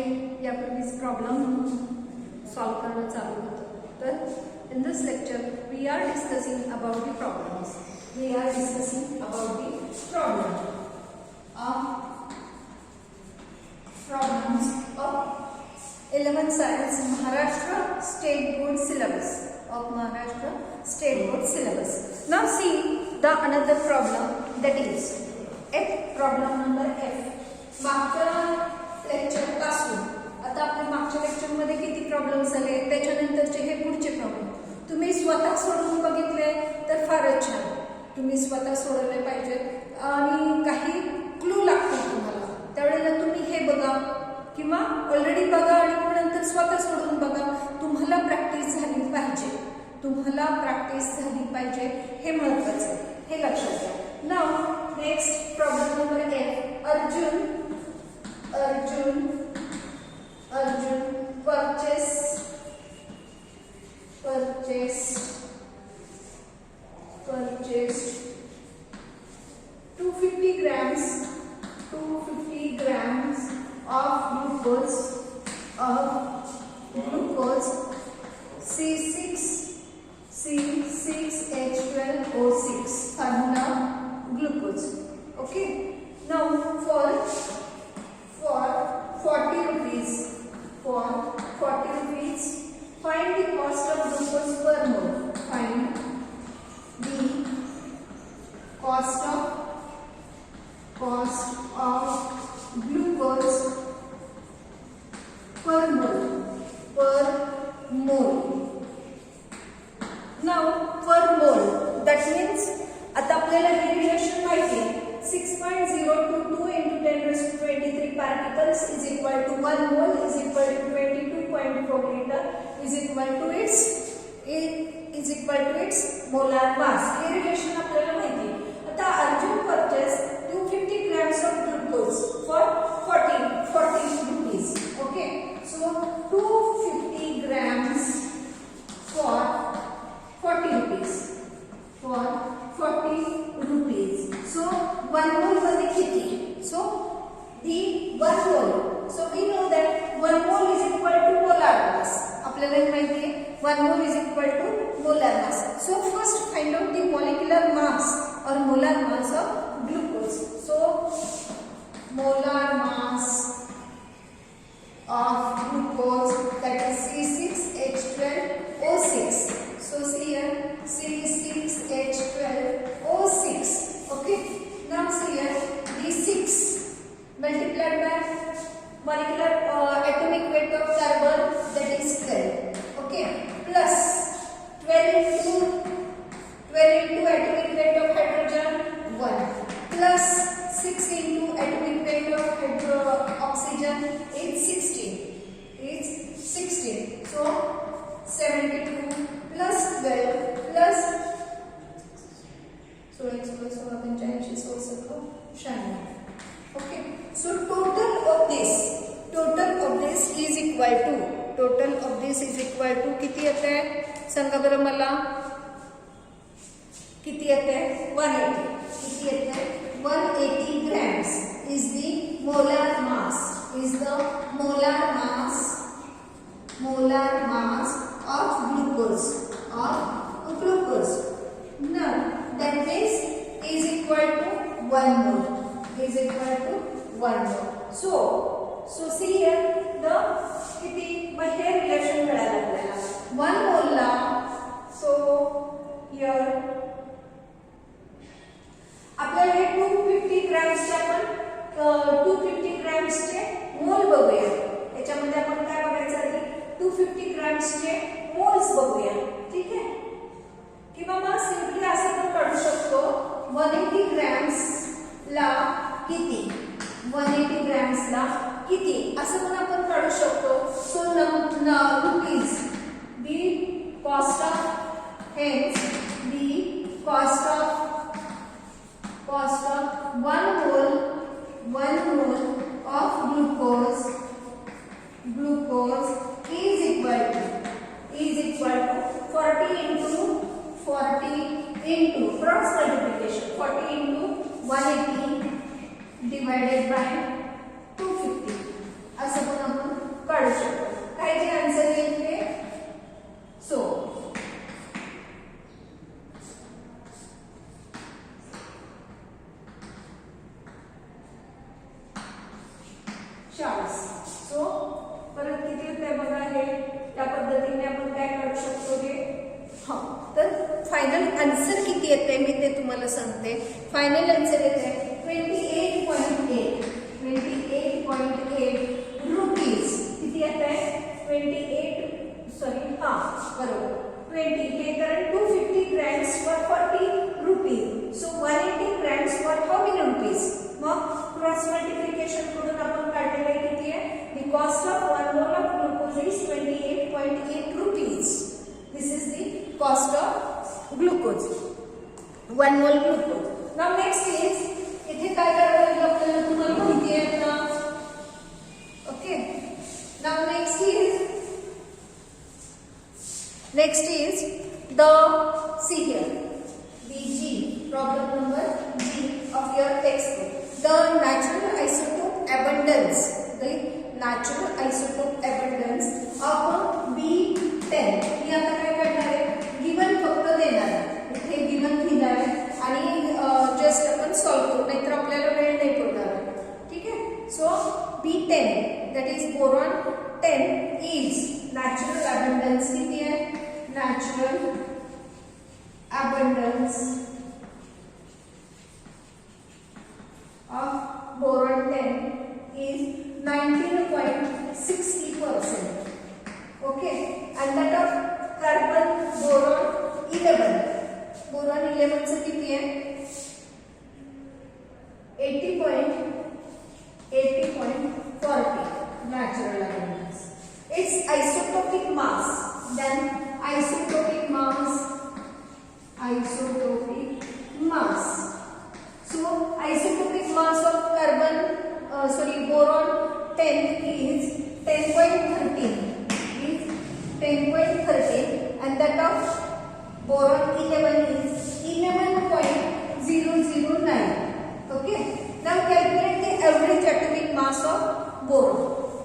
काही यापूर्वीच problem solve करणं चालू होतं. तर in this lecture we are discussing about the problems. We are discussing about the problems of 11th science Maharashtra State Board syllabus of Maharashtra State Board syllabus. Now see the another problem, that is F, problem number F. मागच्या lecture पासून आता आपल्या मागच्या lecture मध्ये किती problems आले, त्याच्यानंतरचे हे पुढचे प्रॉब्लेम तुम्ही स्वतः सोडवून बघितले तर फारच छान. तुम्ही स्वतः सोडवले पाहिजे आणि काही क्लू लागतील तुम्हाला. त्यावेळेला तुम्ही हे बघा किंवा ऑलरेडी बघा आणि नंतर स्वतः सोडून बघा. तुम्हाला प्रॅक्टिस झाली पाहिजे. तुम्हाला प्रॅक्टिस झाली पाहिजे हे महत्त्वाचं आहे, हे लक्षात घ्या. Now next problem number F. Arjun purchased 250 grams of glucose C6H12O6 formula glucose. Okay, now for 40 rupees find the cost of glucose per mole. Find the cost of glucose per mole. Now per mole, that means आता आपल्याला हे relation माहिती आहे. 6.022 into 10⁻23 particles is equal to 1 mole is equal to 22.4 liter is equal to its molar mass. हे relation आपल्याला माहिती आहे. आता Arjun purchased 250 grams of glucose for 40 rupees. Okay, so 250 grams for 40 rupees. So 1 mole मध्ये किती? So the 1 mole. So we know that 1 mole is equal to molar mass. आपल्याला हे माहिती आहे 1 mole is equal to molar mass. So first find out the molecular mass or molar mass of glucose. So molar mass of glucose, that is C6H12O6. So see here C6H12O6. Okay, now see here the 6 multiplied by molecular atomic weight of carbon, that is 12. Okay, plus 12 into atomic weight of hydrogen 1 plus 6 into atomic weight of oxygen is 16. So 72 plus 12 plus 96. Okay, so total of this is equal to किती येते सांगा बरं मला. किती येते? 180. किती येते? 180 grams is the molar mass of glucose. Now that means is equal to 1 mole. So see here the किती मग हे रिलेशन मिळालं आपल्याला 1 mole ला. So here आपल्याला हे 250 ग्रॅम्सचे आपण 250 ग्रॅम्सचे मोल बघूया. याच्यामध्ये आपण काय बघायचं आधी 250 ग्रॅम्सचे मोल्स बघूया. ठीक आहे, किंवा मग सिंपली असं पण काढू शकतो 180 ग्रॅम्स ला किती, 180 ग्रॅम्स ला किती असं पण आपण काढू शकतो. So rupees the cost of 1 mole of glucose is equal to 40 into cross multiplication 40 into 180 divided by 250 असं पण आपण फायनल आन्सर किती येते मी ते तुम्हाला सांगते. फायनल आन्सर येते 28.8 रुपीज. किती येते 28 सॉरी बरोबर 20 हे कारण 250 grams for 40 rupees. So 180 grams for how many rupees? मग क्रॉस मल्टिप्लिकेशन करून आपण काढलेले किती आहे. The cost of 1 mole of glucose is 28.8 rupees. This is the cost of glucose. 1 mole glucose. Now next is इथे काय करावं लागेल आपल्याला तुम्हाला माहिती आहे ना. Okay. Now next is the see here the G problem number G of your textbook. The natural isotope abundance of B10. मी आता काय करणार आहे गिवन फक्त देणार आहे. इथे गिवन दिला आहे आणि जस्ट आपण सॉल्व्ह करू नाहीतर आपल्याला वेळ नाही पडणार आहे. ठीक आहे. So B10 that is boron 10 is natural abundance किती आहे. Natural abundance of boron 10 is 19.60%. Okay, and that of carbon boron 11. Boron 11 चं किती आहे 80.40 natural abundance. Its isotopic mass, then isotopic mass. So isotopic mass of boron 10 is 10.13 and that of boron 11 is 11.009. Okay. Now calculate the average atomic mass of boron.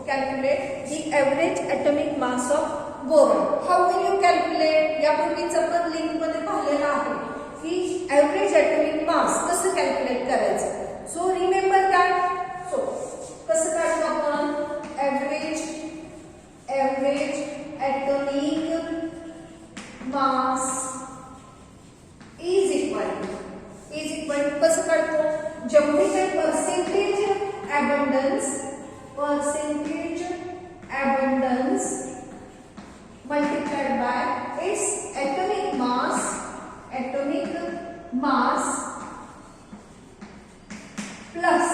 Calculate the average atomic mass of boron. How will you calculate? यापूर्वीच आपण link मध्ये पाहिलेलं आहे की average atomic मास कसं calculate करायचं. So remember that. So कसं काढतो आपण average atomic mass is equal कसं काढतो जेवढी काही percentage abundance multiplied by its atomic mass plus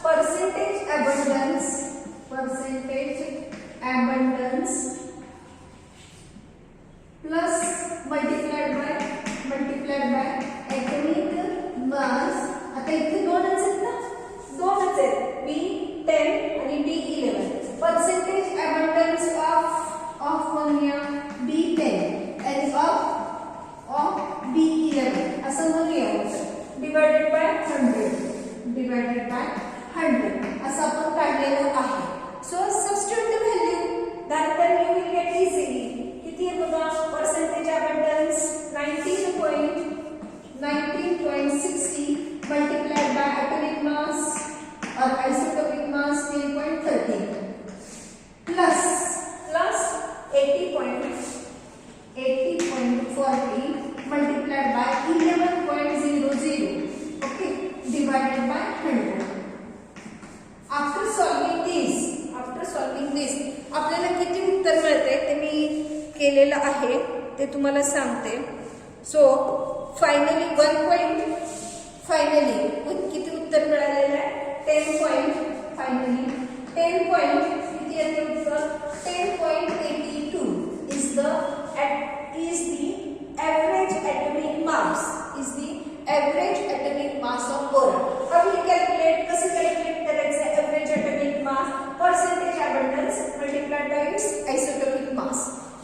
percentage abundance plus multiplied by atomic mass. आता इथे दोनच आहेत ना B10 आणि B11. percentage abundance of म्हणूया B10 and of B11 असं म्हणूया divided by 100 असं आपण काढलेलं आहे. So substitute the value that then you will get easily. किती आहे बघा percentage abundance 19.60 multiplied by atomic mass or isotopic mass 10.13 plus 80.40 multiplied by 11.00. Okay, divided by 100. After solving this आपल्याला किती उत्तर मिळते ते मी केलेलं आहे ते तुम्हाला सांगते. सो फायनली किती उत्तर मिळालेलं आहे 10 किती येते उत्तर 10.82 is the average atomic mass of boron. How will you calculate? कसं calculate करायचं average atomic mass percentage abundance multiplied by its isotopic mass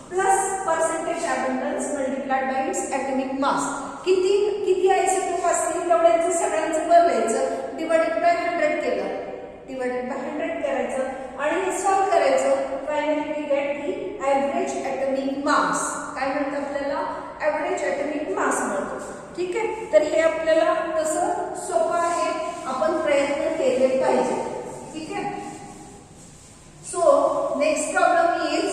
plus percentage abundance multiplied by its atomic mass. किती आयसोटोप असतील तेवढ्यांचं सगळ्यांचं बदलायचं divided by 100 केलं करायचं आणि हे सॉल्व करायचं. Finally we get the average atomic mass. काय म्हणतात आपल्याला एव्हरेज ॲटॉमिक मास मिळतो. ठीक आहे. तर हे आपल्याला तसं सोपं आहे आपण प्रयत्न केले पाहिजे. ठीक आहे. So next problem is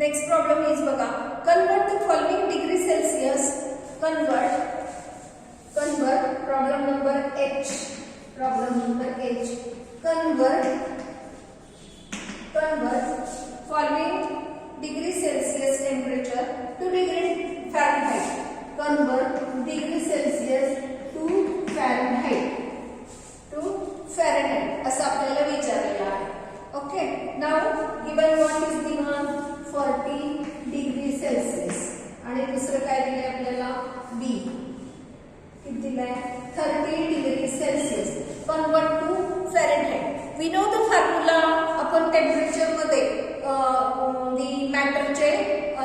Next problem is बघा, convert the following degree Celsius, convert problem number H, convert following degree Celsius temperature to degree Fahrenheit, convert degree Celsius to Fahrenheit असं आपल्याला विचारलेलं आहे. Okay, now given what is given 40 degree Celsius आणि दुसरं काय दिलंय आपल्याला बी किती दिलंय 30 degree Celsius convert to Fahrenheit. We know the formula. आपण टेम्परेचर मध्ये दी मॅटरचे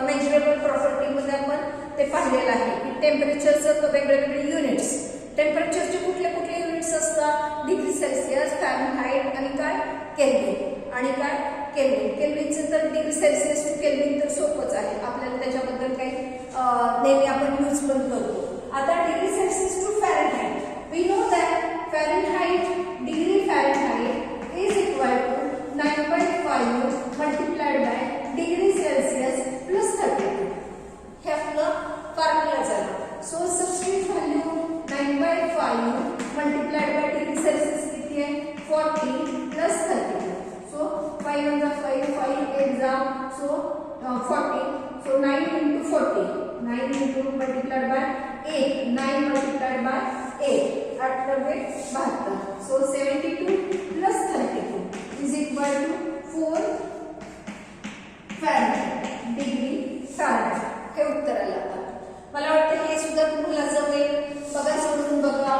मेजरेबल प्रॉपर्टी मध्ये आपण ते पाहिलेलं आहे की टेम्परेचरचं वेगवेगळे युनिट्स. टेम्परेचरचे कुठले युनिट्स असतात? डिग्री सेल्सिअस, फॅरेनहाइट आणि काय केल्विन. केल्विनचं तर डिग्री सेल्सिअस टू केल्विन तर सोपंच आहे आपल्याला, त्याच्याबद्दल काही नेहमी आपण यूज पण करतो. आता degree Celsius to Fahrenheit, we know that Fahrenheit degree Fahrenheit is equal to 9/5 multiplied by degree Celsius plus 32. हे आपलं फॉर्म्युला झालं. So substitute value 9/5 multiplied by degree Celsius किती आहे 40 plus 32. So 5 × 5 5 8 so 40. So 9 × 40 9 × multiplied by 8 9 multiplied by 8 8×72. So 72 plus 32 is equal to 4 Fahrenheit degree Fahrenheit. हे उत्तर आलं. आता मला वाटतं हे सुद्धा तुम्हाला जमेल. बघा, सोडून बघा.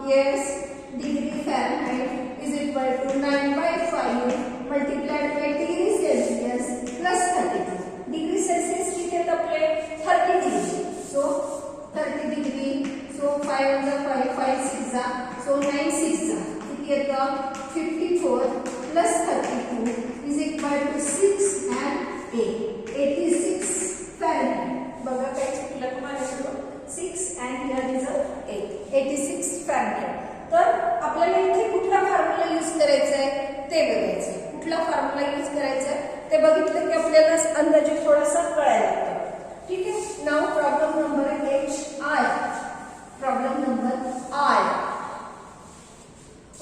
Yes, degree Fahrenheit is equal to 9/5 multiplied by degree Celsius plus 32. Degree Celsius किती आहेत आपले 30 degree. So 30 degree. So 5 × 5 5 6 so 9 6 किती येतं 54 plus 32 is equal to 6 and 8 86 Fahrenheit. बघा काय चुकलं माझ्याकडून 6 and here is 8 86 फॅरेनहाइट. तर आपल्याला इथे कुठला फॉर्म्युला यूज करायचा आहे ते बघायचं. कुठला फॉर्म्युला यूज करायचा आहे ते बघितलं की आपल्याला अंदाजे थोडासा कळायला लागतं. ठीक आहे. Now problem number HI.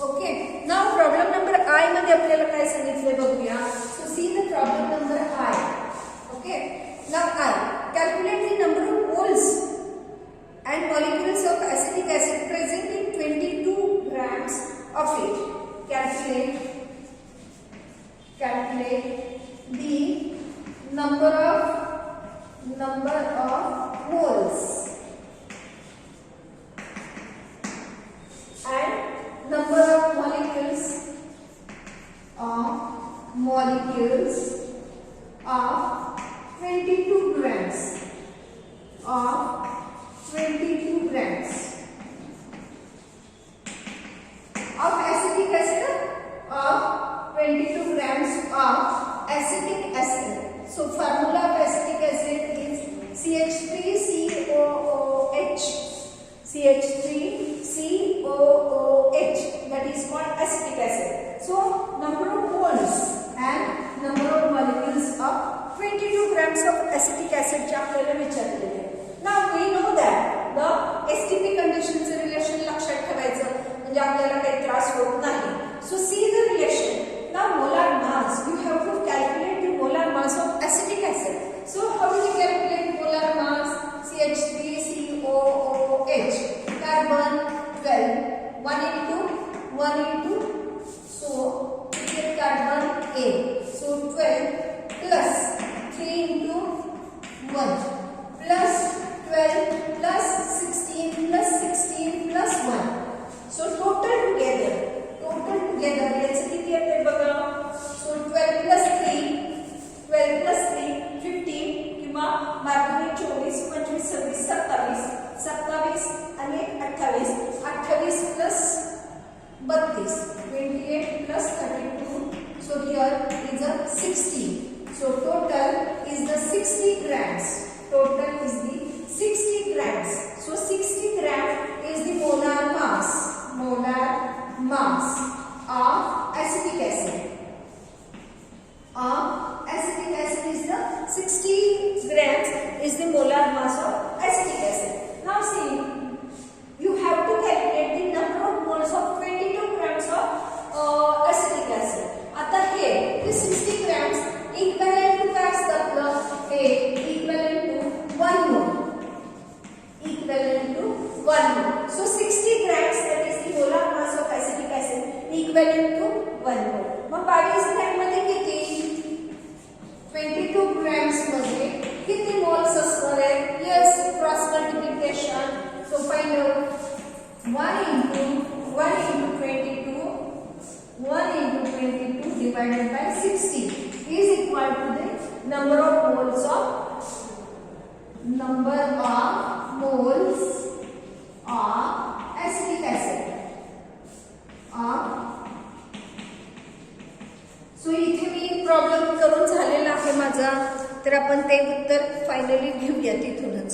Okay, now problem number I मध्ये आपल्याला काय सांगितलंय बघूया. So see the problem number I. Okay, now I calculate the number of moles and molecules of acetic acid present in 22 grams of it. Calculate the number of moles and number of molecules of 22 grams of acetic acid, of 22 grams of acetic acid. So formula of acetic acid is CH3COOH. That is called acetic acid. So number of moles and number of molecules of 22 grams of acetic acid चे आपल्याला विचारलेले आहे. Now we know that the STP conditions relation लक्षात ठेवायचं म्हणजे आपल्याला काही त्रास होत नाही. So see the relation. Now molar mass, you have to calculate the molar mass of acetic acid. So how do we calculate molar mass? CH3COOH, carbon 12, 1 into, so we get carbon A. So 12 plus 3 into 1 plus 12 plus 16 plus 16 plus 1. So total together याचं किती येते बघा. So 12 plus 3 15 किंवा मार्गने 24 25 26 27 आणि 28 plus 32 28 plus 32. So here is a 60. So total is the 60 grams. So 60 grams is the molar mass of acetic acid. Acetic acid is the 60 grams is the molar mass of acetic acid. Now see, you have to calculate the number of moles of 22 grams of acetic acid. आता हे 60 grams equivalent to काय असतं आपलं हे equivalent to 1 mole. Equivalent to 1 mole. So 60 grams that is the molar mass of acetic acid equivalent to 1 mole. मग 22 gram मध्ये किती 22 grams मध्ये किती मोल्स असणार आहेत? Yes, cross multiplication. So find out 1 into 22 divided by 60 is equal to the number of moles of acetic acid. So इथे मी problem करून झालेला आहे माझा, तर आपण ते उत्तर फायनली घेऊया तिथूनच.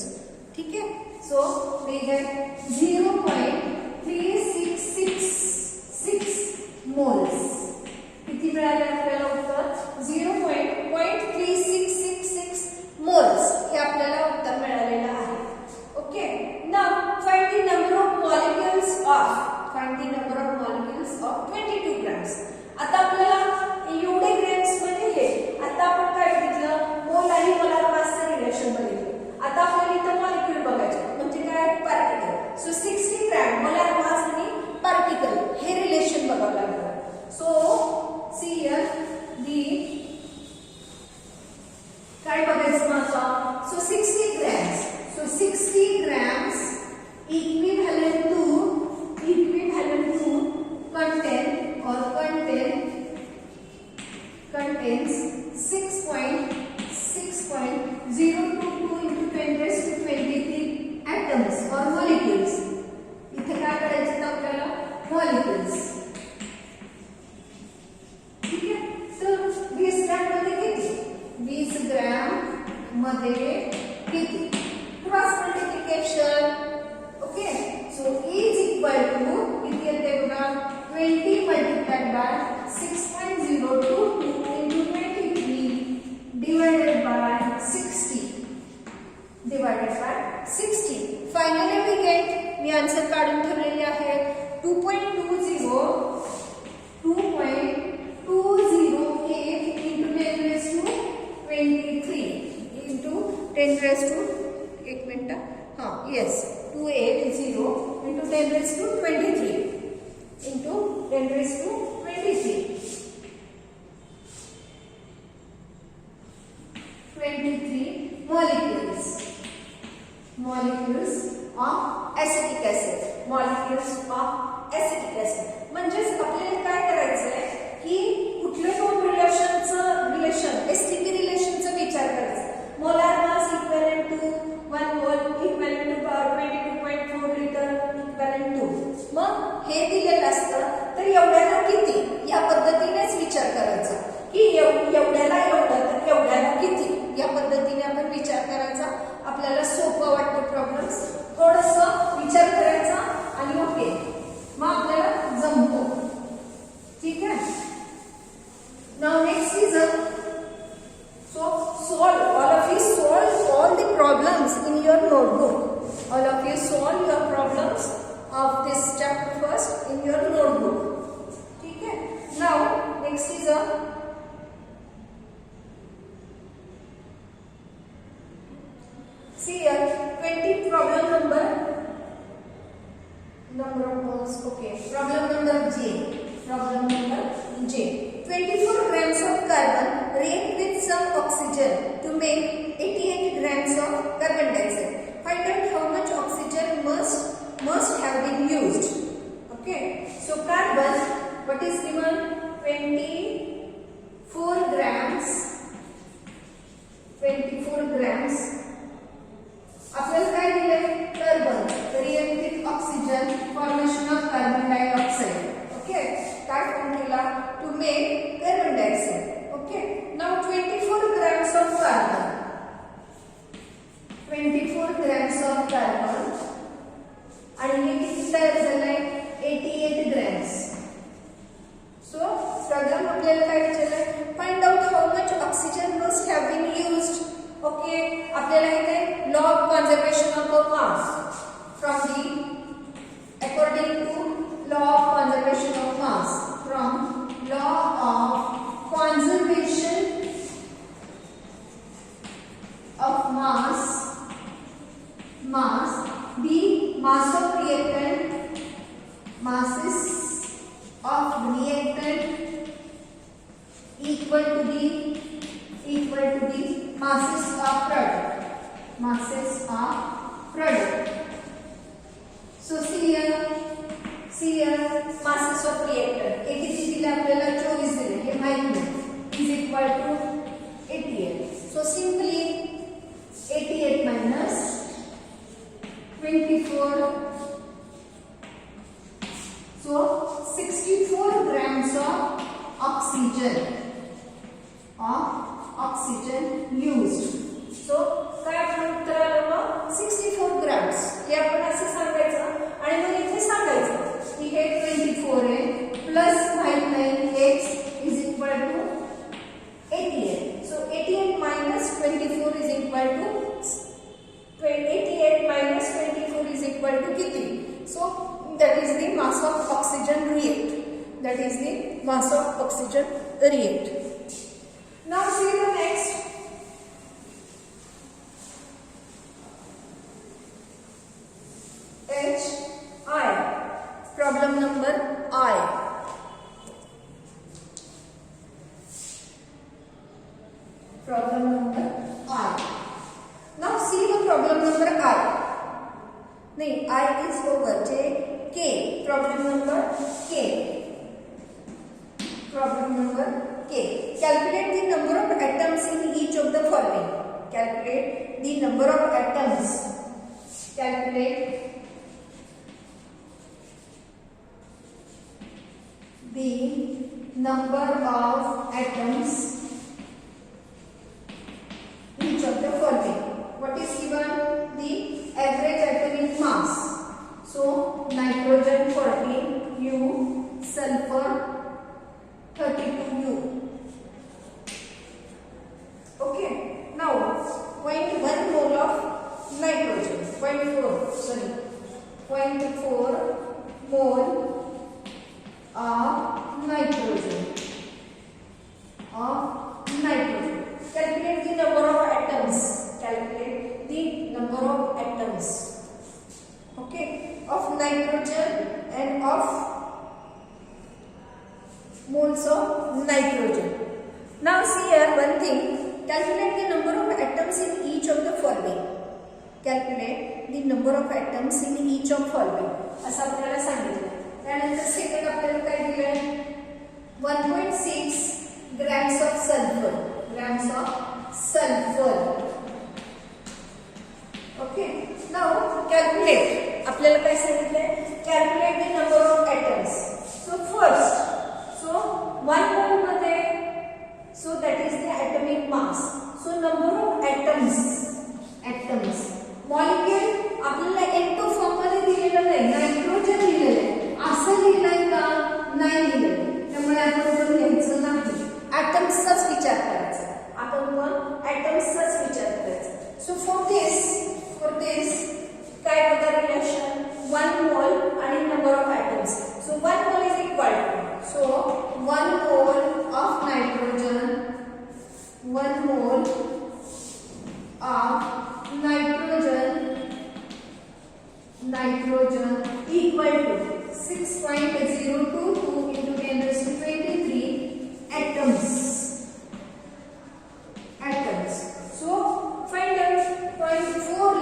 ठीक आहे. So we get 0.3666 moles. किती मिळाले आपल्याला उत्तर? 0.3666 मोल्स हे आपल्याला उत्तर मिळालेलं आहे. Okay. Now find the number of molecules of 22 grams. आता आपल्याला एवढे ग्रॅम्स मध्ये हे आता आपण काय बघितलं? मोल आणि मोलार मासचं रिलेशन बघितलं. आता आपल्याला इथं मॉलिक्यूल बघायचे म्हणजे काय? Particle. So 60 gram molar mass आणि पार्टिकल हे रिलेशन बघावं लागतं. सो सी हियर दी काय बघायचं माझा? So 60 grams. So 60 grams equivalent to contains 6.022 into 10 raised to 23 atoms or molecules. इथे काय करायचं आपल्याला? Molecules. ठीक आहे. तर 20 ग्रॅम मध्ये किती? 20 ग्रॅम मध्ये किती? Cross multiplication. Okay. So is equal to किती येते बघा? 20 multiplied by 6.022 into 23 divided by 60. Finally we get, me answer काढून ठेवलेले आहे 2.208 into 10 raised to 23 into 10 raised to 1 minute. Yes, 280 into 10 raised to 23 into 10 raised to 23. 23 molecules of acetic acid. म्हणजेच आपल्याला काय करायचंय की कुठल्या दोन रिलेशन एसटीपी रिलेशनचा विचार करायचा. Molar mass equivalent to 1 mole equivalent to 22.4 litre equivalent to. मग हे दिलेलं असतं तर एवढ्याला किती या पद्धतीनेच विचार करायचा की एवढ्याला एवढं तर एवढ्याला किती या पद्धतीने आपण विचार करायचा. आपल्याला सोपं वाटतं प्रॉब्लेम्स. थोडंसं विचार करायचा आणि ओके मग आपल्याला जमतो. ठीक आहे. Now next is solve all the problems in your notebook. All of you solve your problems of this chapter first in your notebook. ठीक है. Now next is see here 20 problem number of moles. Okay, problem number J. 24 grams of carbon react with some oxygen to make 88 grams of carbon dioxide. Find out how much oxygen must have been used. Okay, so carbon, what is given? 24 grams. आपल्याला काय दिलंय? Carbon react with oxygen formation of carbon dioxide. Okay, काय form केला? To make carbon dioxide. Okay. Now 24 grams of carbon. 24 grams of carbon आणि हे किती तयार झालंय? 88 grams. सो प्रॉब्लेम आपल्याला काय विचारलंय? Find out how much oxygen must have have been used. Okay, आपल्याला इथे law of conservation of the mass from the according to law of conservation of mass from law of conservation of mass the mass of reactant masses of reactant equal to the masses of product. So see here masses of reactant हे किती दिले आपल्याला 24 दिले हे माहित नाही is equal to 88. So simply 88 minus 24, so 64 grams of oxygen used. So काय आपण उत्तर आलं मग 64 grams. हे आपण असं सांगायचं आणि मग इथे सांगायचं की हे 24 आहे प्लस माहित नाही x is equal to 88. So 88 minus 24 is equal to 88 minus 24 is equal to किती? So that is the mass of oxygen react. That is the mass of oxygen react. Now see the next. HI. Problem number I. Problem number I. Now see the problem number I. No, I is over J. K. Problem number K. Problem number K. Calculate the number of atoms in each of the following. Calculate the number of atoms. Calculate the number of atoms each of the following. What is given? The average atomic mass. So nitrogen 14 U, sulfur 32 U. Okay. Now 0.1 mole of nitrogen. 0.4 mole of nitrogen. Calculate the number of atoms. Calculate the number of atoms. Okay, of nitrogen and of moles of nitrogen. Now see here one thing. Calculate the number of atoms in each of the following. Calculate the number of atoms in each of following. असं आपल्याला सांगितलं. त्यानंतर second आपल्याला काय दिलंय 1.6 grams of sulfur. Okay. Now calculate. आपल्याला काय सांगितलंय? Calculate the number of atoms. So first, so 1 mole मध्ये, so that is the atomic mass. So number of atoms. Molecule आपल्याला N2 फॉर्म मध्ये दिलेलं नाही, नायट्रोजन दिलेलं आहे. असं लिहिलंय का? नाही लिहिलं. त्यामुळे आपण पण लिहायचं नाही. atoms-चाच विचार करायचा. आपण पण atoms-चाच विचार करायचा. So for this काय बघा रिलेशन 1 mole आणि number of atoms. So 1 mole is equal to, so 1 mole of nitrogen, 1 mole of nitrogen equal to 6.022 into 10 raised to 23 atoms. So find out 0.4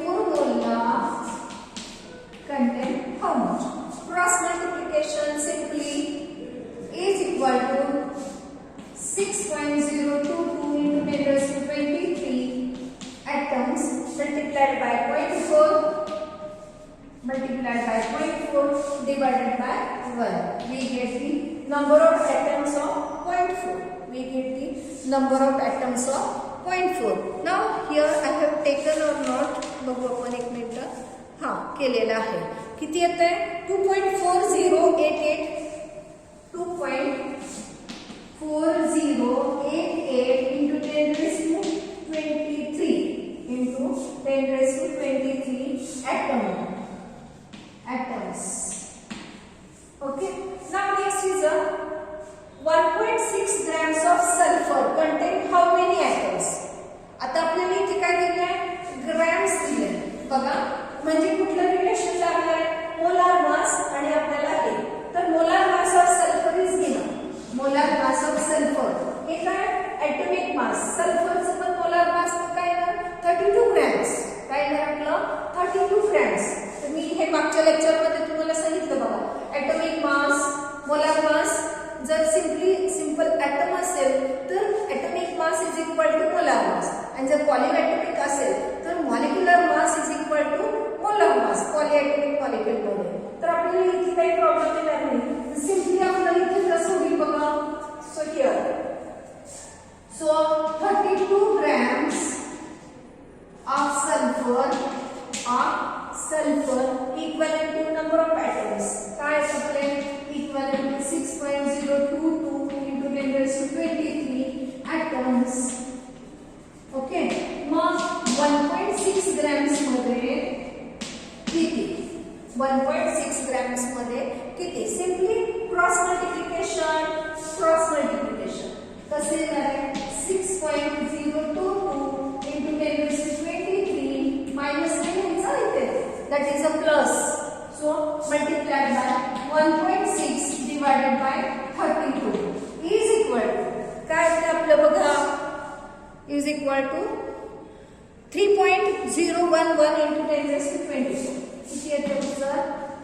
mole la contain how much? Cross multiplication simply is equal to 6.022 into 10 raised to 23 atoms multiplied by 0.4 divided by 1. We get the number of atoms of 0.4. Now here I have taken or not, बघू आपण एक minute. हां, केलेलं आहे. किती येत आहे? 2.4088 मास. सल्फरचं पण मोलार मास काय ना 32 ग्रॅम्स. काय ना आपलं 32 ग्रॅम्स. तर मी हे मागच्या लेक्चरमध्ये तुम्हाला सांगितलं बघा. ॲटॉमिक मास, मोलार मास, जर सिंपल ॲटम असेल तर atomic mass is equal to molar mass, आणि जर पॉलिॲटॉमिक असेल तर molecular mass is equal to molar mass polyatomic मॉलिक्युलमध्ये. तर आपल्याला इथे काही प्रॉब्लेम येणार नाही. सिम्पली आपल्याला इथे कसं होईल बघा. So here, so 32 grams of sulfur equivalent to number of atoms. काय आपले equivalent to 6.022 into 10 raised to 23 atoms. Okay. मग 1.6 grams मध्ये किती? 1.6 grams मध्ये किती? Simply cross multiplication. कसे येणार आहे? 6.022 into 10 raised to 23 minus 9 चा इथे, that is a plus. So multiplied by 1.6 divided by 32 is equal to काय ते आपलं बघा, is equal to 3.011 into 10 raised to 22. किती येते sir?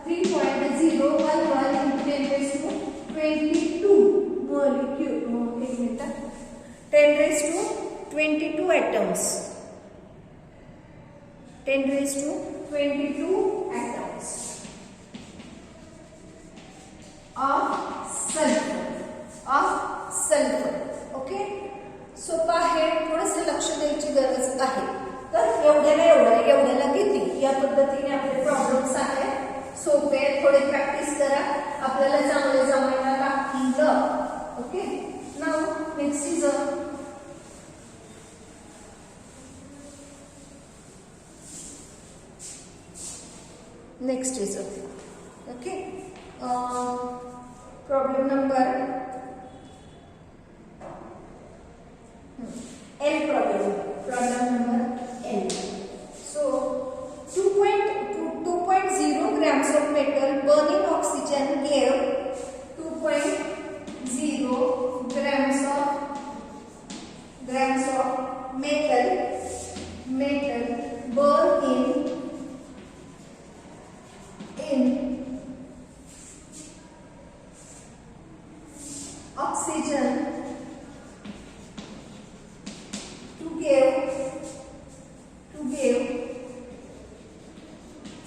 3.011 into 10 raised to 22 molecule. एक minute. 10 raised to 22 atoms. 10 raised to 22 atoms of sulfur. Okay. सोपं आहे, थोडंसं लक्ष द्यायची गरज आहे. तर एवढ्याला किती, या पद्धतीने आपले प्रॉब्लेम्स आहेत. सोपे, थोडे प्रॅक्टिस करा, आपल्याला चांगले जमायला लागतील. Okay. Now next is okay, problem number L. Problem number L. So 2.0 grams of metal burning oxygen gave 2.0 grams of metal burn in oxygen to give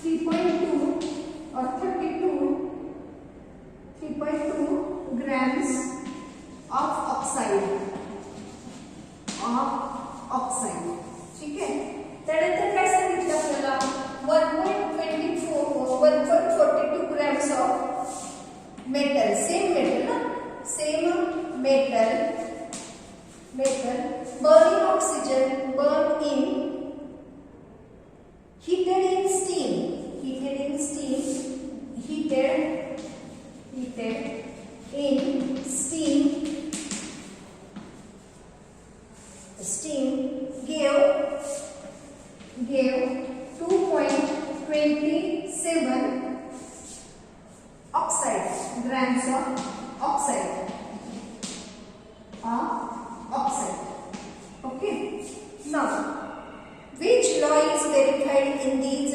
3.2 or 3.2 grams of oxide. ठीक आहे. त्यानंतर काय सांगितलं आपल्याला? 1.42 grams of metal, same metal burning oxygen, heated in steam gave 2.27 grams of oxide. Okay. Now, which law is verified in these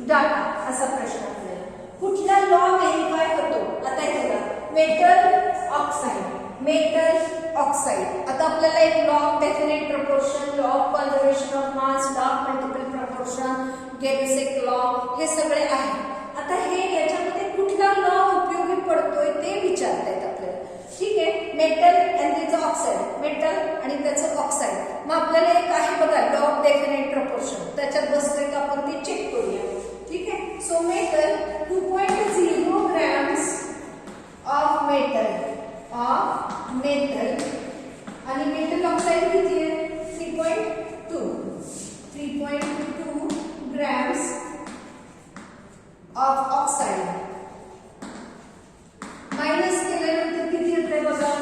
data? असा प्रश्न आपल्याला. कुठला लॉ व्हेरीफाय होतो? आता हे बघा, मेटल ऑक्साइड. आता आपल्याला एक law of definite proportion, law of conservation of mass, law of multiple proportion, Gay Lussac law, हे सगळे आहे. आता हे याच्यामध्ये कुठला लॉ उपयोगी पडतोय ते विचारतायत आपल्याला. ठीक आहे. मेटल आणि त्याचं ऑक्साइड, मेटल आणि त्याचं ऑक्साइड. मग आपल्याला एक आहे बघा लॉ ऑफ डेफिनेट प्रपोर्शन, त्याच्यात बसतोय का आपण ते चेक करूया. ठीक आहे. So metal 2.0 grams of metal आणि मेटल ऑक्साइड किती आहे? 3.2 grams of oxide. माइनस केल्यानंतर किती येतंय बघा?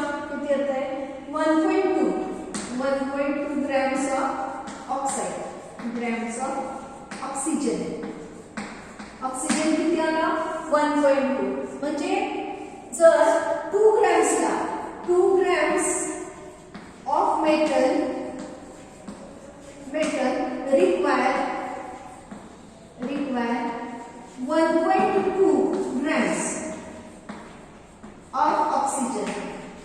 1.2 grams of oxide, grams of oxygen किती आला? 1.2. म्हणजे जर 2 ग्रॅम्सला 1.2 grams of oxygen.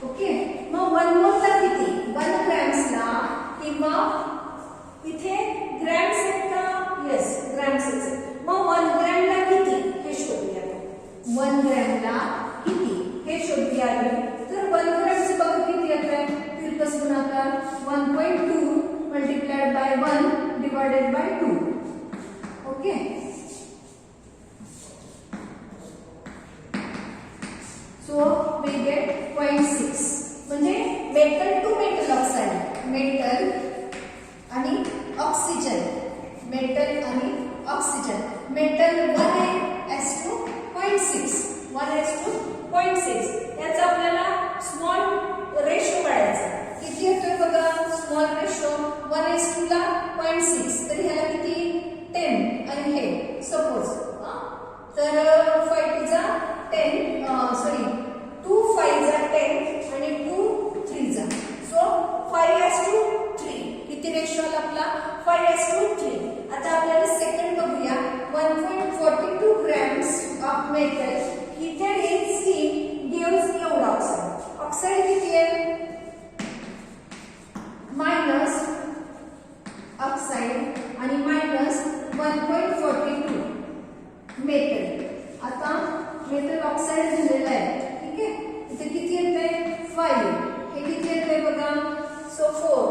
ओके, मग 1 मोलला किती? 1 ग्रॅम्सला किंवा इथे ग्रॅम्स आहेत का? येस, ग्रॅम्स आहेत. मग 1 ग्रॅमला किती हे शोधूया. 1 ग्रॅमला किती हे शोधूया. तर 1 ग्रॅमचे बघा किती येतंय? तिरकस गुणाकार 1.2 multiplied by 1 divided by 2. Okay, so we get 0.6. म्हणजे metal to metal oxide, metal आणि ऑक्सिजन, मेटल आणि ऑक्सिजन, मेटल 1:0.6, 1:0.6. याचा आपल्याला स्मॉल रेशो काढायचा. किती येतोय बघा स्मॉल रेशो? 1:2 ला 0.6, तर ह्याला किती? 10. आणि हे सपोज तर 5 जा 10, सॉरी 2 5 जा 10 आणि 2 3 जा, सो 5:3. किती रेशो आला आपला? 5:3. आता आपल्याला सेकंड बघूया. 1.42 grams of metal heated in steam gives एवढा ऑक्साइड. ऑक्साइड किती आहे? मायनस ऑक्साइड आणि मायनस 1.42 मेटल. आता मेटल ऑक्साइड झालेला आहे. ठीक आहे, इथे किती येते? 5. हे किती येते बघा? सो 4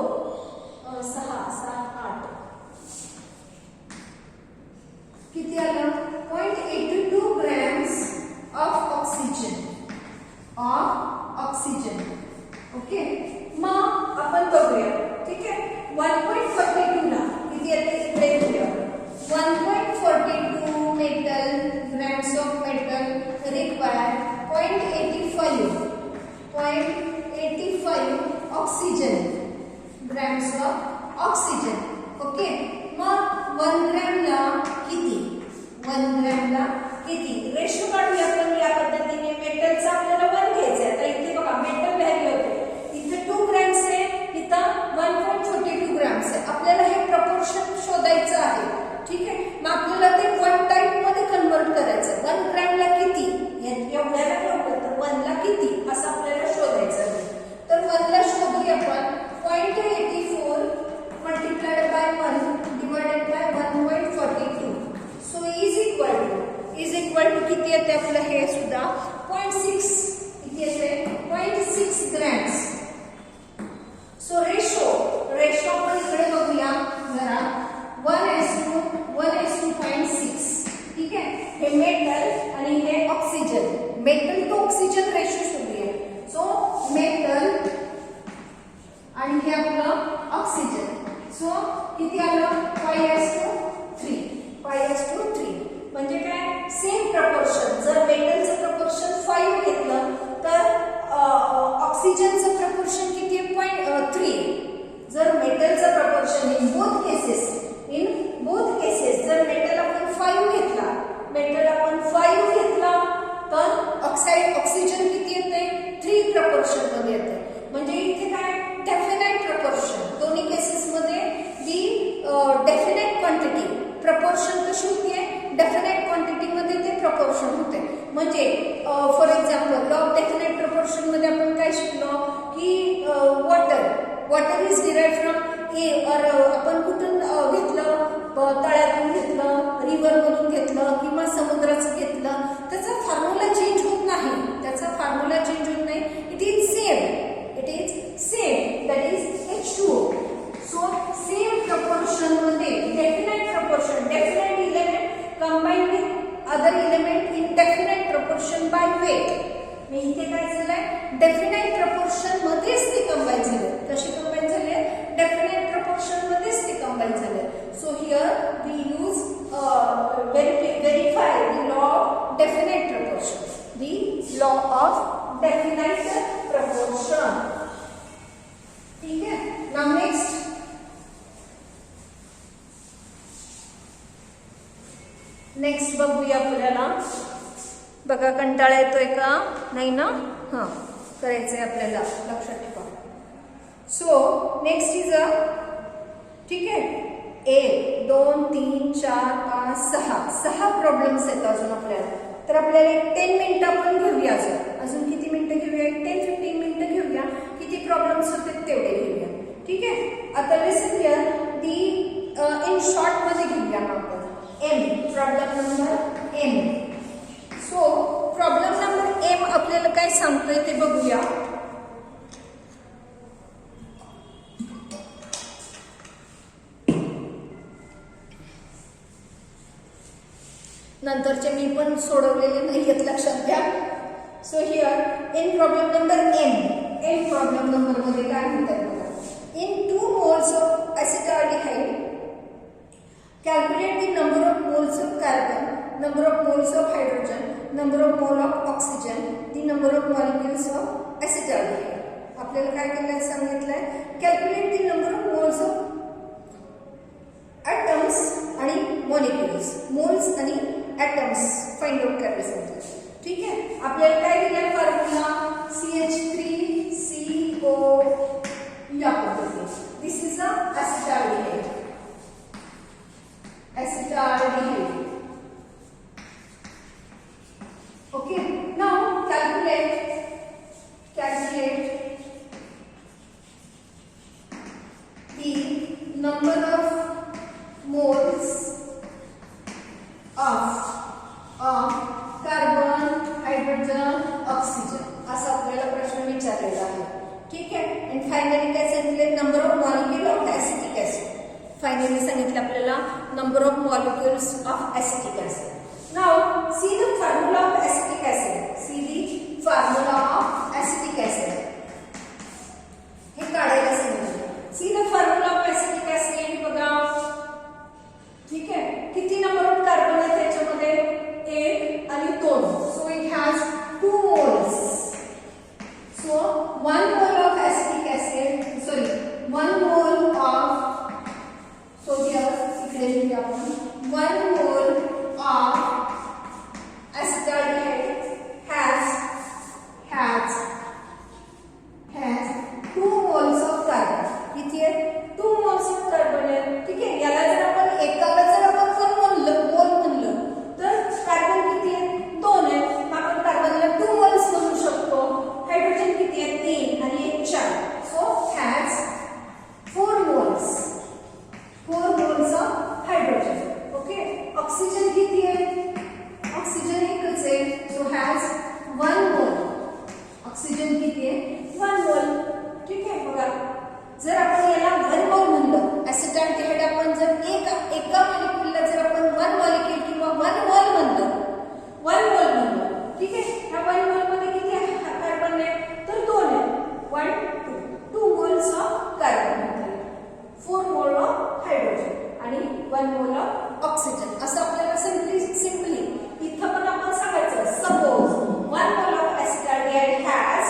6 7 8 किती आलं? 0.82 grams of oxygen, of oxygen. Okay, मग आपण बघूया. ठीक आहे, 1.42 ला किती येते? इकडे घेऊया. 1.42 metal grams of metal require 0.85 oxygen grams of oxygen. Okay, मग 1 ग्रॅमला किती? 1 ग्रॅमला किती? रेशो काढूया आपण या पद्धतीने. मेटलचा आपल्याला 1 घ्यायचं आहे. आता इथे बघा मेटल व्हॅल्यू होते, इथे 2 ग्रॅम्स आहे, इथं 1.42 ग्रॅम्स आहे. आपल्याला हे प्रपोर्शन शोधायचं आहे. ठीक आहे, मग आपल्याला ते 1 टाइप मध्ये कन्वर्ट करायचं. 1 ग्रॅमला किती? एवढ्याला ठेवलं तर 1 ला किती असं आपल्याला शोधायचं आहे. तर 1 ला शोधूया आपण. 0.84 multiplied by 1 divided by 1.42, so is equal to किती येते आपलं? हे सुद्धा 0.6. किती येते? 0.6 ग्रॅम्स. सो रेशो आपण इकडे बघूया जरा. 1:1:2.6. ठीक आहे, हे मेटल आणि हे oxygen, metal to oxygen ratio शोधूया. सो मेटल आणि हे आपलं ऑक्सिजन, सो किती आलं? 5:3. 5:3 म्हणजे काय? Same proportion. जर मेटलचं प्रपोर्शन 5 घेतलं तर ऑक्सिजनचं प्रपोर्शन किती आहे? 0.3. जर मेटलचं प्रपोर्शन इन बोथ केसेस जर मेटल आपण 5 घेतला, तर ऑक्सिजन किती येते? 3 प्रपोर्शन मध्ये येते. म्हणजे इथे काय? Definite proportion. दोन्ही केसेस मध्ये दी डेफिनाइट क्वांटिटी प्रपोर्शन कशी होते? डेफिनाइट क्वांटिटी मध्ये ते प्रपोर्शन होते. म्हणजे for example law of definite proportion मध्ये आपण काय शिकलो की वॉटर इज डिराइव्ड फ्रॉम ए, और आपण कुठून घेतलं? तळ्यातून घेतलं, रिव्हर मधून घेतलं किंवा समुद्राचं घेतलं, त्याचा फॉर्म्युला चेंज होत नाही. It is same, that is H2O. So same proportion मध्ये definite proportion, definite element combined with other element in definite proportion by weight. मी इथे काय झालंय? डेफिनाइट प्रपोर्शन मध्येच ते कंबाईन झाले. कशी कंबाईन झाले? डेफिनाइट प्रपोर्शन मध्येच ते कंबाईन झाले. So here we use verify the law of definite proportion. The law of definite proportion. ठीक है? Now next. नेक्स्ट बघूया आपल्याला. बघा कंटाळा येतोय का? नाही ना? हां, करायचंय आपल्याला, लक्षात ठेवा. सो नेक्स्ट इज अ, ठीक आहे, 1 2 3 4 5 6 प्रॉब्लेम्स आहेत अजून आपल्याला. तर आपल्याला एक 10 मिनिटं आपण घेऊया. अजून किती मिनिटं घेऊया? 10-15 मिनिटं घेऊया. किती प्रॉब्लेम्स होते तेवढे घेऊया. ठीक आहे. आता listen here the in short मध्ये घेऊया आपण M. Problem number M. So problem number M आपल्याला काय सांगतोय ते बघूया. नंतरचे मी पण सोडवलेले नाहीत, लक्षात घ्या. So here in problem number M problem number मध्ये काय म्हणतात बघा. In 2 moles of acetaldehyde calculate the number of moles of carbon, number of moles of hydrogen, number of mole of oxygen, the number of molecules of acetaldehyde. आपल्याला काय करायला सांगितलंय? Calculate the number of moles of atoms आणि molecules. Moles आणि atoms find out करायला सांगितलं. ठीक आहे. आपल्याला काय दिलाय फॉर्म्युला? CH3CO या पद्धतीने. This is a acetaldehyde. Okay, now calculate the number of moles of carbon, hydrogen, oxygen असा आपल्याला प्रश्न विचारलेला आहे. ठीक आहे. आणि फायनली काय सांगितले? Number of molecule of acetic acid. Finally सांगितलं आपल्याला number of molecules of acetic acid. Now see the formula of acetic acid. See the formula of acetic acid. हे काढायला सांगितलं. See the formula of acetic acid बघा. ठीक आहे. किती number of carbon आहे त्याच्यामध्ये? 1 आणि 2. So it has 2 moles. So 1 mole of acetic acid, sorry, 1 mole of, so here इकडे लिहूया आपण 1 mole of acetaldehyde has 2 moles of carbon. किती आहे? 2 moles of carbon आहे. ठीक आहे. याला जर आपण एकाला जर आपण मोल म्हणलं तर कार्बन किती आहे? 2 आहे. आपण कार्बनला 2 moles म्हणू शकतो. हायड्रोजन किती आहे? 3 आणि 1 4. So has 4 moles. 4 moles of hydrogen. Okay. Oxygen किती आहे? ऑक्सिजन एकच आहे. So has 1 mole. ऑक्सिजन किती आहे? 1 mole. ठीक आहे. बघा, जर आपण याला 1 mole म्हणलं, ऍसिटाल्डिहाइड आपण जर एका मॉलिक्यूलला जर आपण 1 मॉलिक्यूल किंवा 1 mole म्हणलं, 1 mole म्हणलं. ठीक आहे. ह्या 1 mole मध्ये किती आहे कार्बन आहे? तर 2 आहे. 1 2 moles of carbon, 4 mole of hydrogen आणि 1 mole ऑफ ऑक्सिजन. असं आपल्याला सिंपली इथं पण आपण सांगायचं. सपोज 1 mole ऑफ ऍसिटाल्डिहाइड हॅज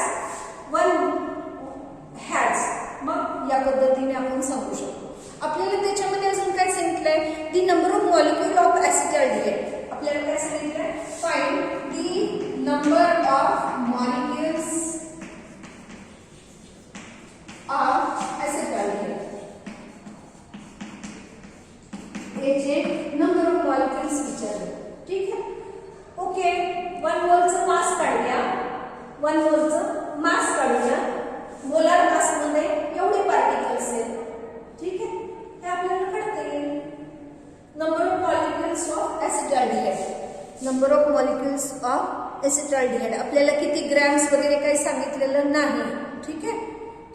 मग या पद्धतीने आपण सांगू शकतो. आपल्याला त्याच्यामध्ये अजून काय सांगितलंय? The number of molecule of acetaldehyde. आपल्याला काय सांगितलंय? Find the number of molecules of acetaldehyde. याचे नंबर ऑफ मॉलिक्युल्स विचारले. ठीक आहे. ओके. 1 मोलचं मास काढूया. 1 मोलचं मास काढूया. मोलार मास मध्ये एवढे पार्टिकल्स आहेत. ठीक आहे. हे आपल्याला कळतं येईल. Number of molecules of acetaldehyde. Number of molecules of acetaldehyde आपल्याला किती ग्रॅम्स वगैरे काही सांगितलेलं नाही. ठीक आहे.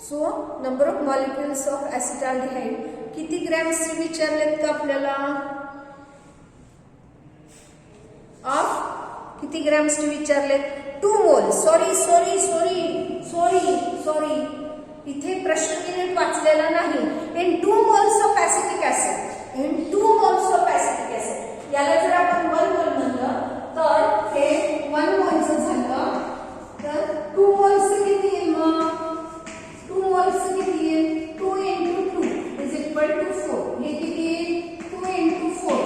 So number of molecules of acetaldehyde किती ग्रॅम्स विचारलेत का आपल्याला? ऑफ किती ग्रॅम्स विचारलेत? 2 मोल. सॉरी इथे प्रश्न नीट वाचलेला नाही. In 2 moles of acetic acid. In 2 moles of acetic acid. याला जर आपण 1 mole म्हणलं तर हे 1 moleचं झालं. तर 2 moles किती येईल? मग 2 moles किती येईल? 2 into 2 is equal to 4. हे किती येईल? 2 into 4.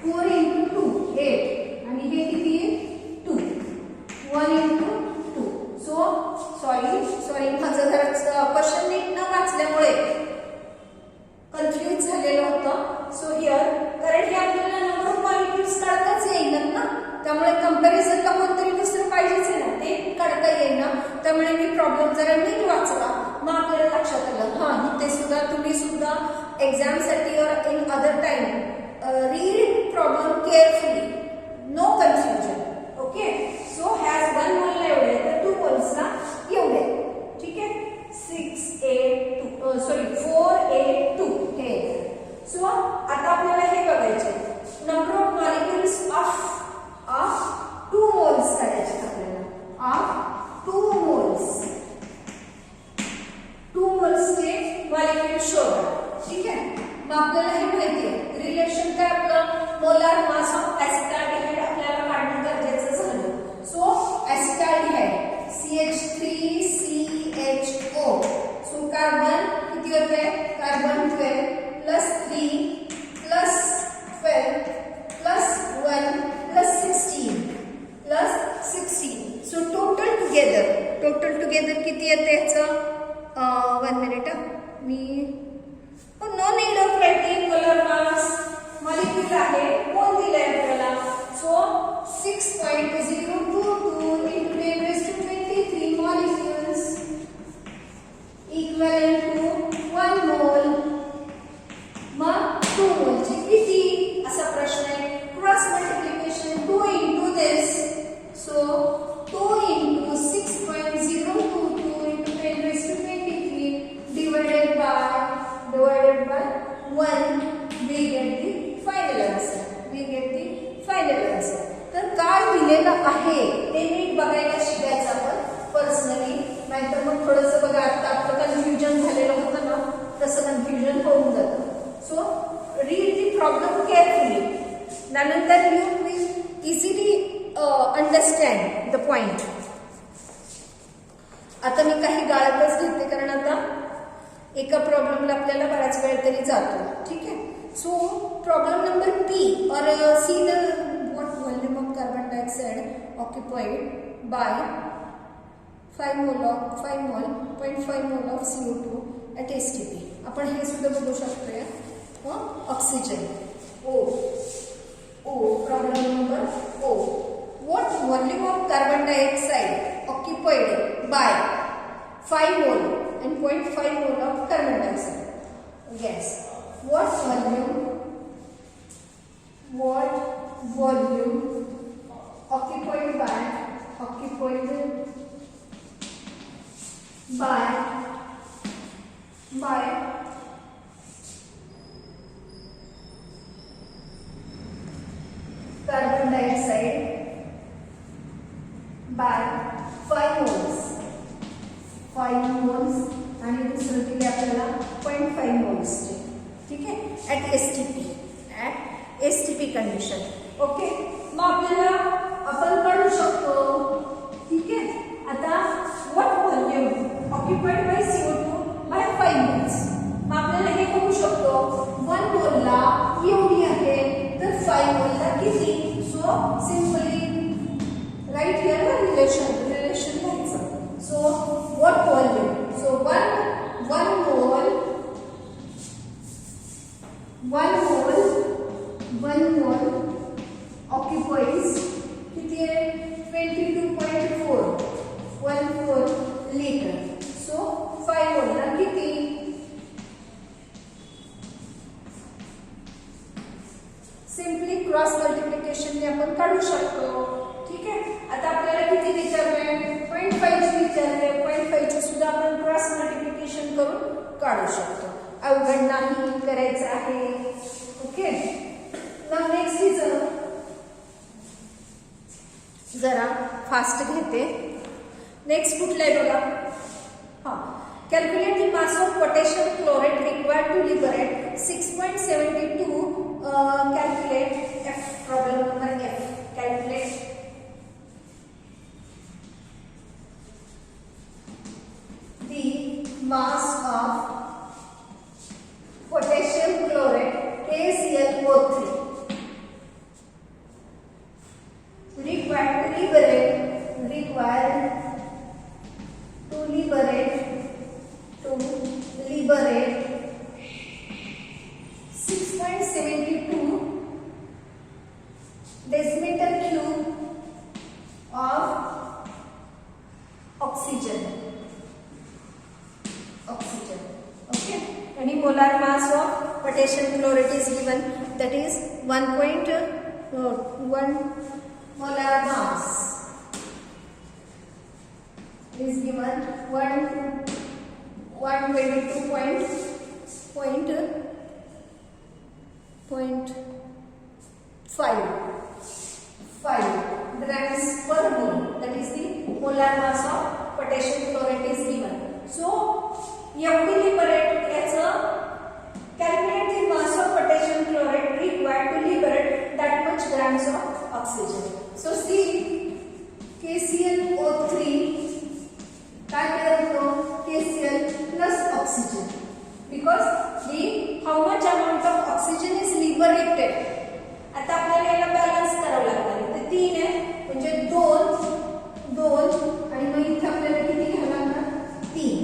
4 into 2 8 आणि हे किती येईल? 2. 1 into 2. सो सॉरी माझं जरा क्वेश्चन नीट न वाचल्यामुळे कन्फ्युज झालेलं होतं. सो हिअर कारण हे आपल्याला नंबर ऑफ मॉलिक्युल्स काढताच येईल ना, त्यामुळे कंपेअर रिव्हिजनला कोणतरी दुसरं पाहिजेच आहे ना, ते काढता येईना. त्यामुळे मी प्रॉब्लेम जरा नीट वाचला, मग आपल्याला लक्षात आलं हां इथे सुद्धा तुम्ही सुद्धा एक्झामसाठी और in other time read problem carefully, no confusion. Okay, so has 1 मोलला एवढे तर 2 मोल्सला एवढे. ठीक आहे, 4A2 हे. सो आता आपल्याला हे बघायचे number of molecules of 2 moles काढायचे आपल्याला, ऑफ 2 मोल्स. 2 मोल्सचे मॉलिक्युल शोधा. ठीक आहे, मग आपल्याला हे माहिती आहे रिलेशन काय आपलं, मोलार मास ऑफ ऍसिटाल्डिहाइड आपल्याला काढणं गरजेचं झालं. So ऍसिटाल्डिहाइड CH3CHO. सो कार्बन किती होते, carbon 12 plus 3 plus 12 plus 1 plus 16. So total together किती येते ह्याचं, 1 minute me know need of writing molar mass, molecule आहे कोण दिलंय आपल्याला. So 6.022 into 10⁻23 molecules equivalent to 1 mole. मग 2 मोलचे किती असा प्रश्न आहे. Cross multiplication 2 into this. So 2 into 6.022 into 10⁻23 divided by 1, we get the final answer. तर काय दिलेलं आहे ते नीट बघायला शिकायचं आपण पर्सनली, नाहीतर मग थोडंसं बघा आता आपलं कन्फ्युजन झालेलं होतं ना, तसं कन्फ्युजन होऊन जातं. So read the problem carefully, त्यानंतर you will easily understand the point. आता मी काही गाळतच घेते कारण आता एका प्रॉब्लेमला आपल्याला बराच वेळ तरी जातो. ठीक आहे, सो प्रॉब्लेम नंबर पी और see the what volume of carbon dioxide occupied by 5 मोल 0.5 mole of CO2 at STP. आपण हे सुद्धा बघू शकतोय. Oxygen O problem number O. What volume of carbon dioxide occupied by 5 mole and 0.5 mole of carbon dioxide. Yes. What volume occupied by carbon dioxide by 5 moles. 5 moles आणि दुसरं दिले आपल्याला 0.5 मोल्सचे. ठीक आहे, ॲट एसटीपी कंडिशन. ओके, मग आपल्याला आपण काढू शकतो. ठीक आहे, आता what volume occupied by CO2 by 5 moles. मग आपल्याला हे करू शकतो 1 मोलला एवढी आहे तर 5 मोलला किती. So simply write here relation लिहायचं. So what volume? So one mole occupies किती आहे 22.414 liter. So 5 mole ला किती. सिंपली क्रॉस मल्टिप्लिकेशन ने आपण काढू शकतो. ठीक आहे, आता आपल्याला किती विचारलंय 0.5 ची विचारले. 0.5 ची सुद्धा आपण क्रॉस मल्टिप्लिकेशन करून काढू शकतो. अवघड नाही करायचं आहे. ओके, नाउ नेक्स्ट इज जरा फास्ट घेते. नेक्स्ट कुठलं आहे बघा. हां, calculate the mass of potassium chloride required to liberate 6.72. Calculate F. Problem number F. Calculate mass of potassium chloride KClO3 required to liberate 6.72 decimeter cube molar mass of potassium chlorate is given, that is 1.1 molar mass is given 122.5 grams per mole, that is the molar mass of potassium chlorate is given. So एवढी liberate याचं calculate the mass of potassium chlorate required to liberate that much grams of oxygen. So see KClO3 काय तयार होतो KCl plus oxygen, because the how much amount of oxygen is liberated. आता आपल्याला याला balance करावं लागणार आहे. ते 3 आहे म्हणजे 2 आणि मग इथे आपल्याला किती घ्यावं लागणार 3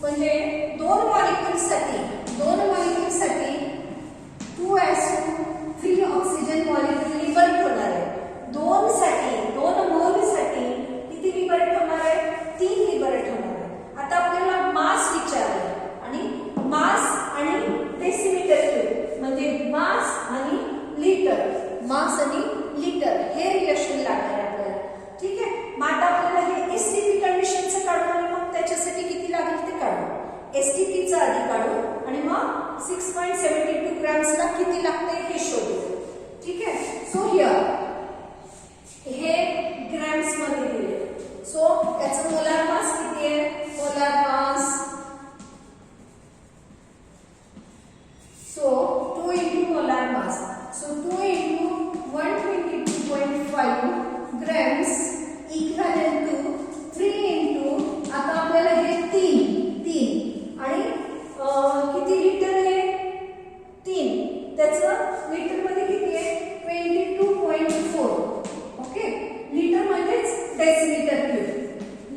म्हणजे 2 मॉलिक्युल्ससाठी 2s3 ऑक्सिजन मॉलिक्युल लिबरेट होणार आहे. 2 मोलसाठी किती लिबरेट होणार आहे 3 लिबरेट होणार आहे. आता आपल्याला मास विचारलं आणि मास आणि डेसिमीटर क्यूब म्हणजे मास आणि लिटर हे रिलेशन लागणार आहे आपल्याला. ठीक आहे. मग आता आपल्याला हे एसटीपी कंडिशनचं काढून आणि मग त्याच्यासाठी किती लागेल ते काढू. एसटीपीचं आधी काढू आणि मग 6.72 ग्रॅम्सला किती लागते हे शोधू. ठीक आहे. सो हियर हे ग्रॅम्स मध्ये दिले. सो याचं मोलार मास किती आहे molar mass So 2 into molar mass. So 2 into 122.5 grams equivalent to 3 into आता आपल्याला हे 3 आणि किती लिटर आहे 3 त्याचं लिटर मध्ये किती आहे 22.4. ओके. लिटर म्हणजेच डेसिमीटर क्यूब.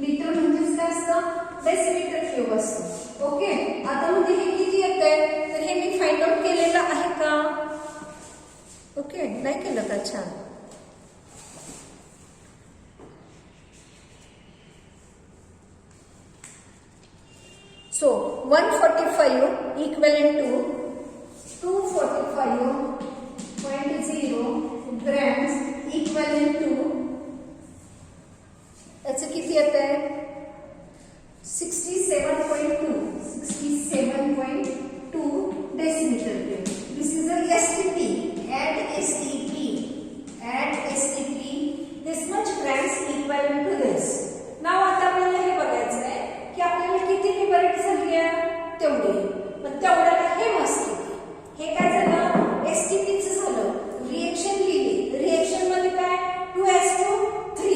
लिटर म्हणजेच काय असतं डेसिमीटर क्यूब असतं. ओके. आता म्हणजे हे किती येत आहे तर हे मी फाइंड आउट केलेलं आहे का. ओके. नाही केलं का. छान. So 145 equivalent to 245.0 grams equivalent to याचं किती येत आहे 67.2 decimeter cube. This is a STP. Add STP. This much grams equivalent to this. Now आता आपल्याला हे बघायचं आहे की आपल्याला किती लिबरेट झाली आहे तेवढी. मग तेवढ्याला हे मास किती. हे काय झालं STPचं झालं. रिएक्शन लिहिली. रिएक्शन मध्ये काय 2s2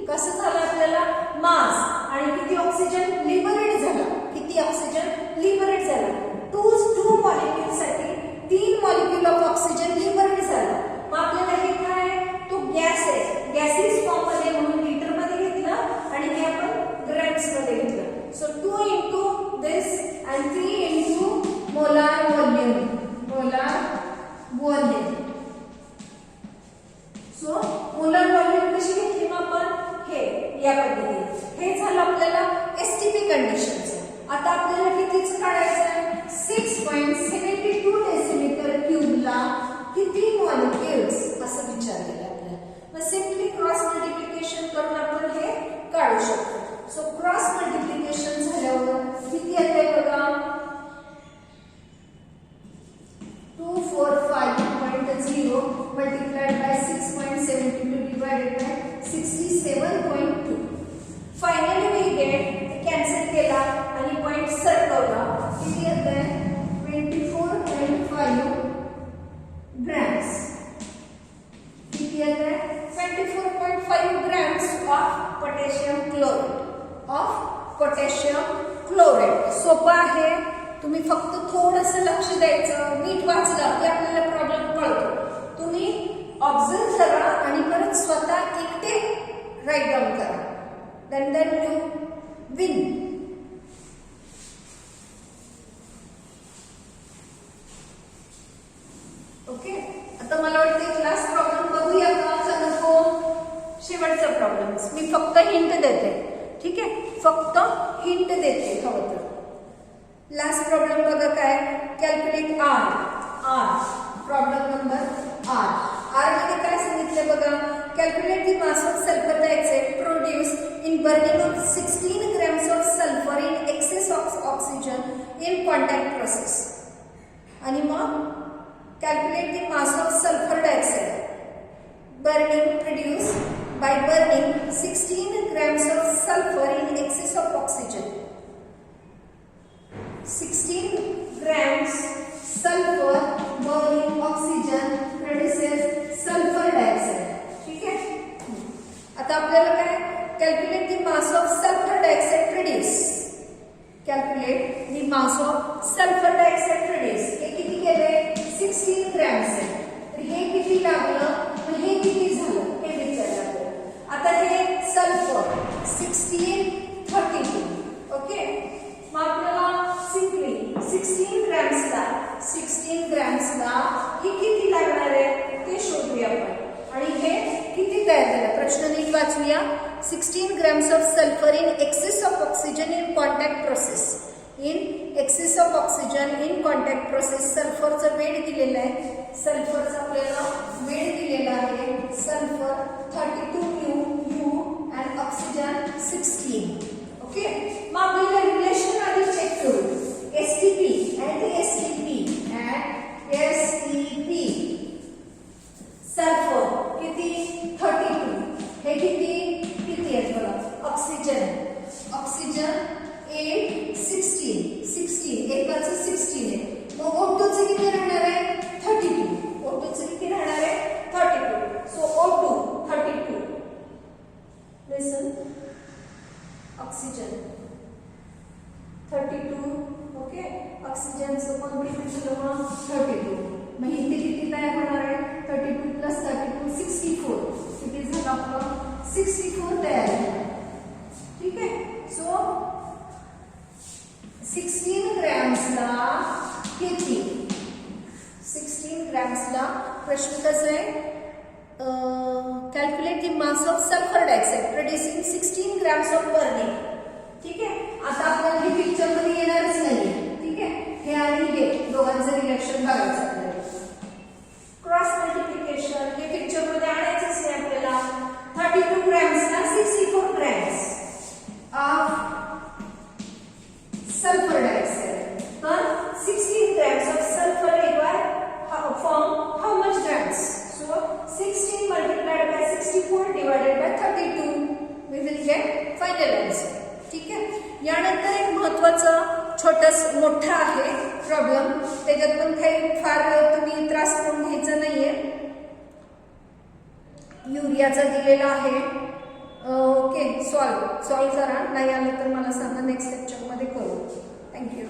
कसं झालं आपल्याला मास आणि किती ऑक्सिजन लिबरेट झाला. टू मॉलिक्युल साठी 3 मॉलिक्युल ऑफ ऑक्सिजन लिबरेट झाला. मग आपल्याला हे काय तो गॅस आहे. गॅसेस फॉर्म मध्ये म्हणून लिटर मध्ये घेतलं आणि हे आपण ग्रॅम्स मध्ये घेतलं. So 2 into this and 3 into molar volume. So molar volume कशी घेतली मग आपण हे या पद्धतीने. हे झालं आपल्याला एसटीपी कंडिशनचं. आता आपल्याला कितीच काढायचं आहे 6.72 डेसिमीटर क्यूबला किती मॉलिक्युल्स असं विचारलेलं आपल्याला. मग सिम्पली क्रॉस मल्टिप्लिकेशन करून आपण हे काढू शकतो. सो क्रॉस मल्टिप्लिकेशन झाल्यावर किती येते बघा 245.0 multiplied by 6.72 divided by 67.2. Finally we get cancel केला आणि पॉइंट सरकवला किती येते 24.5 grams. किती येते 24.5 grams of potassium chlorate. सोपं आहे. तुम्ही फक्त थोडंसं लक्ष द्यायचं. नीट वाचलं की आपल्याला प्रॉब्लेम कळतो. तुम्ही ऑब्झर्व करा आणि परत स्वतः एकटे राईट डाऊन करा. then you win. ओके. आता मला वाटतं क्लास प्रॉब्लेम बघूया का नको. शेवटचा प्रॉब्लेम मी फक्त हिंट देते. ठीक आहे. फक्त हिंट देते हवं तर. लास्ट प्रॉब्लेम बघा काय calculate R problem number R मध्ये काय सांगितले बघा, calculate the mass of sulphur dioxide produce in burning of 16 grams of sulphur in excess of oxygen in contact process. आणि मग calculate the mass of sulphur dioxide burning produced by burning 16 grams of sulfur in excess of oxygen. 16 grams sulfur burning oxygen produces sulfur dioxide. ठीक है. आता आपल्याला काय calculate the mass of sulphur dioxide produce. Calculate the mass of sulphur dioxide produce. हे किती केले 16 grams आहे. तर हे किती लागलं, हे किती झालं हे विचारलं. आता हे सल्फर 16 32. ओके. मग आपल्याला सिंपली 16 ग्रॅम्सला हे किती लागणार आहे ते शोधूया आपण. आणि हे किती तयार झालं प्रश्न नीट वाचूया. 16 grams of sulfur in excess of oxygen in contact process. In excess of oxygen in contact process. सल्फरचं वेट दिलेलं आहे, सल्फरचा आपल्याला वेट दिलेला आहे. Sulphur 32 U and oxygen 16. Okay. मग आपल्याला रिलेशन आधी चेक करू. STP and STP सल्फर किती 32. हे किती आहेत बघा. ऑक्सिजन 8 16 एकाचं 16 आहे. मग O2चं किती राहणार आहे 32. O2चं किती राहणार आहे 32. So O2 32. लिसन ऑक्सिजन 32. ओके. ऑक्सिजनचं पण किती झालं मग 32. मग इथे किती तयार होणार आहे 32 प्लस 32 64. किती झालं आपलं 64 तयार झालं. ठीक आहे. सो 16 ग्रॅम्सला किती 16 ग्रॅम्सला प्रश्न कसा आहे calculate the mass of sulphur dioxide producing 16 grams of burning. ठीक आहे. आता आपल्याला हे पिक्चर मध्ये येणारच नाही. ठीक आहे. हे आणि हे दोघांचं रिलेशन बघायचं आपल्याला. क्रॉस मल्टिप्लिकेशन हे पिक्चर मध्ये आणायचंच नाही आपल्याला. 32 ग्रॅम्सला 64 grams of sulfur dioxide. But 16 grams of sulfur require form how much grams? So 16 multiplied by 64 divided by 32. We will get final answer. ठीक आहे. यानंतर एक महत्त्वाचा मोठा आहे प्रॉब्लेम. त्याच्यात पण काही फार तुम्ही त्रास करून घ्यायचा नाहीये. युरियाचा दिलेला आहे. ओके. सॉल्व करा. नाही आलं तर मला सांगा, नेक्स्ट लेक्चर मध्ये करू. थँक्यू.